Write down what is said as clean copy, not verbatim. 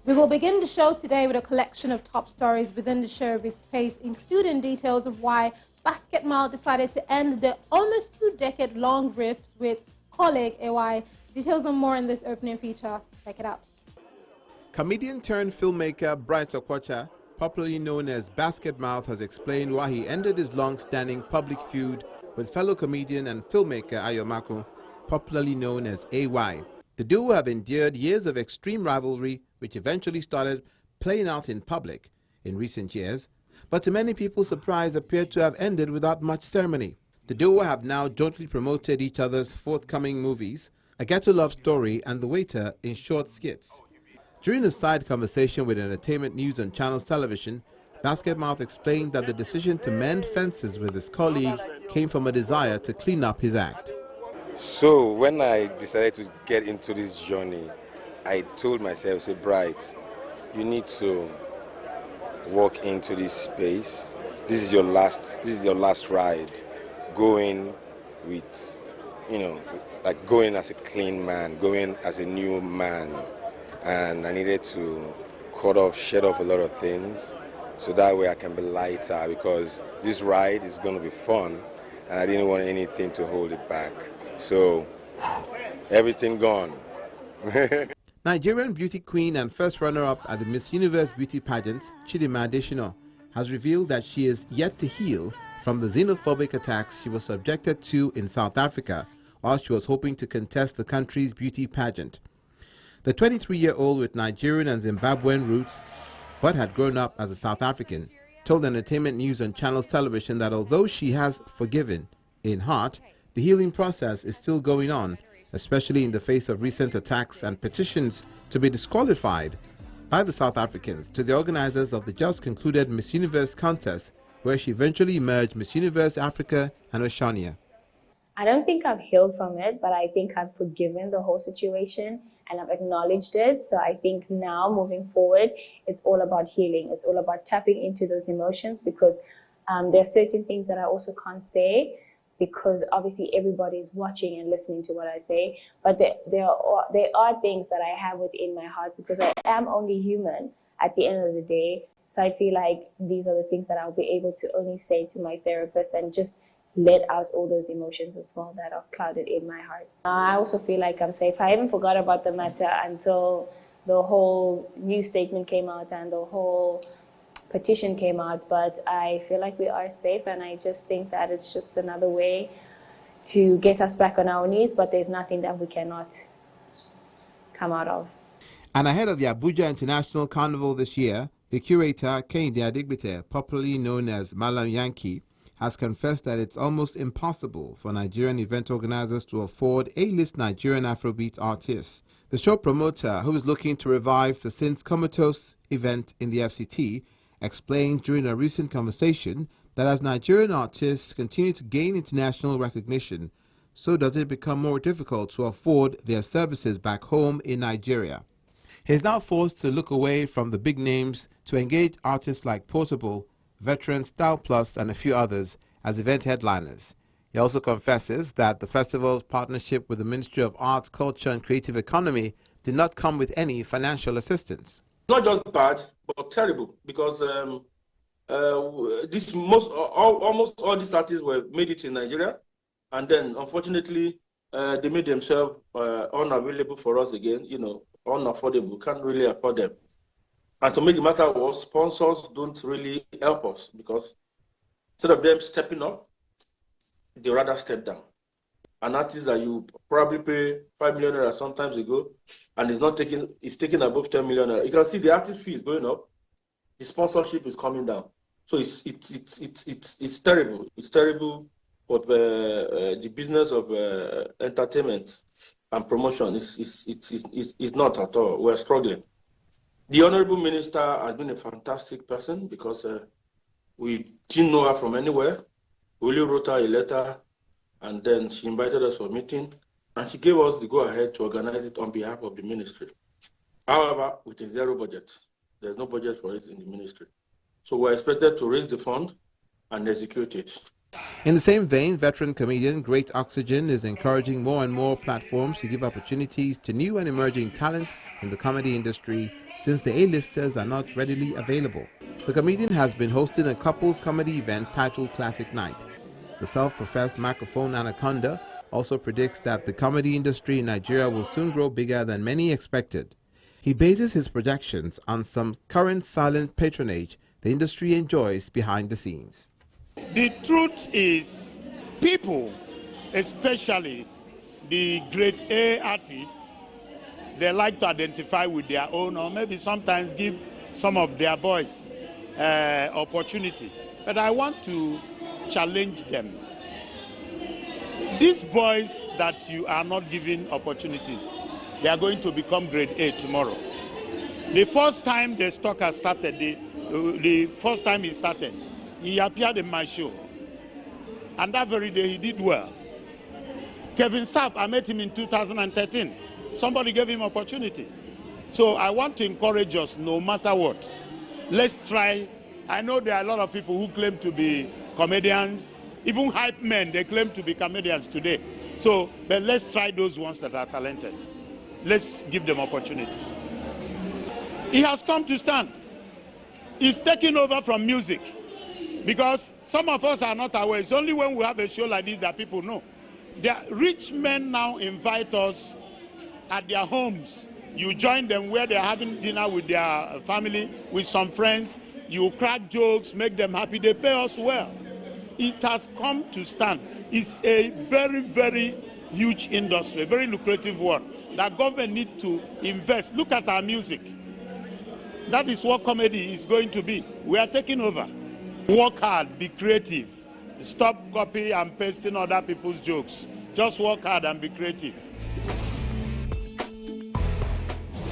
We will begin the show today with a collection of top stories within the showbiz space, including details of why BasketMouth decided to end the almost 2-decade-long rift with colleague AY. Details and more in this opening feature. Check it out. Comedian turned filmmaker Bright Okwacha, popularly known as BasketMouth, has explained why he ended his long-standing public feud with fellow comedian and filmmaker Ayomako, popularly known as AY. The duo have endured years of extreme rivalry, which eventually started playing out in public in recent years, but to many people's surprise appeared to have ended without much ceremony. The duo have now jointly promoted each other's forthcoming movies, A Ghetto Love Story and The Waiter, in short skits. During a side conversation with Entertainment News on Channels Television, BasketMouth explained that the decision to mend fences with his colleague came from a desire to clean up his act. So when I decided to get into this journey, I told myself, say, Bright, you need to walk into this space. This is your last ride. Going with, like going as a clean man, going as a new man. And I needed to shed off a lot of things so that way I can be lighter, because this ride is going to be fun and I didn't want anything to hold it back. So, everything gone. Nigerian beauty queen and first runner-up at the Miss Universe beauty pageant, Chidinma Adesina, has revealed that she is yet to heal from the xenophobic attacks she was subjected to in South Africa while she was hoping to contest the country's beauty pageant. The 23-year-old with Nigerian and Zimbabwean roots, but had grown up as a South African, told Entertainment News on Channels Television that although she has forgiven in heart, the healing process is still going on, especially in the face of recent attacks and petitions to be disqualified by the South Africans to the organizers of the just concluded Miss Universe contest, where she eventually emerged Miss Universe Africa and Oceania. I don't think I've healed from it, but I think I've forgiven the whole situation and I've acknowledged it. So I think now, moving forward, it's all about healing. It's all about tapping into those emotions, because there are certain things that I also can't say, because obviously everybody is watching and listening to what I say. But there are things that I have within my heart, because I am only human at the end of the day. So I feel like these are the things that I'll be able to only say to my therapist and just let out all those emotions as well that are clouded in my heart. I also feel like I'm safe. I even forgot about the matter until the whole news statement came out and the whole petition came out, but I feel like we are safe, and I just think that it's just another way to get us back on our knees, but there's nothing that we cannot come out of. And ahead of the Abuja International Carnival this year, the curator, Kehinde Adigbite, popularly known as Malam Yankee, has confessed that it's almost impossible for Nigerian event organizers to afford A-list Nigerian Afrobeat artists. The show promoter, who is looking to revive the since comatose event in the FCT, explained during a recent conversation that as Nigerian artists continue to gain international recognition, so does it become more difficult to afford their services back home in Nigeria. He is now forced to look away from the big names to engage artists like Portable, Veteran, Style Plus, and a few others as event headliners. He also confesses that the festival's partnership with the Ministry of Arts, Culture and Creative Economy did not come with any financial assistance. Not just bad, but terrible, because almost all these artists were made it in Nigeria, and then unfortunately they made themselves unavailable for us again. Unaffordable. Can't really afford them. And to make the matter worse, sponsors don't really help us, because instead of them stepping up, they rather step down. An artist that you probably pay 5 million sometimes ago, and it's taking above 10 million. You can see the artist fee is going up, the sponsorship is coming down. So it's terrible. It's terrible. But the business of entertainment and promotion is not at all. We're struggling. The Honorable Minister has been a fantastic person, because we didn't know her from anywhere. We only wrote her a letter, and then she invited us for a meeting, and she gave us the go-ahead to organize it on behalf of the ministry. However, with a zero budget, there's no budget for it in the ministry. So we're expected to raise the fund and execute it. In the same vein, veteran comedian Great Oxygen is encouraging more and more platforms to give opportunities to new and emerging talent in the comedy industry since the A-listers are not readily available. The comedian has been hosting a couples comedy event titled Classic Night. The self-professed microphone anaconda also predicts that the comedy industry in Nigeria will soon grow bigger than many expected. He bases his projections on some current silent patronage the industry enjoys behind the scenes. The truth is, people, especially the grade A artists, they like to identify with their own, or maybe sometimes give some of their boys opportunity. But I want to challenge them. These boys that you are not giving opportunities, they are going to become grade A tomorrow. The first time the stalker started, the first time he started, he appeared in my show. And that very day he did well. Kevin Sapp, I met him in 2013. Somebody gave him opportunity. So I want to encourage us, no matter what, let's try. I know there are a lot of people who claim to be comedians, even hype men, they claim to be comedians today. So, but let's try those ones that are talented. Let's give them opportunity. He has come to stand. He's taking over from music. Because some of us are not aware. It's only when we have a show like this that people know. The rich men now invite us at their homes. You join them where they're having dinner with their family, with some friends. You crack jokes, make them happy. They pay us well. It has come to stand. It's a very, very huge industry, a very lucrative one. That government needs to invest. Look at our music. That is what comedy is going to be. We are taking over. Work hard, be creative. Stop copying and pasting other people's jokes. Just work hard and be creative.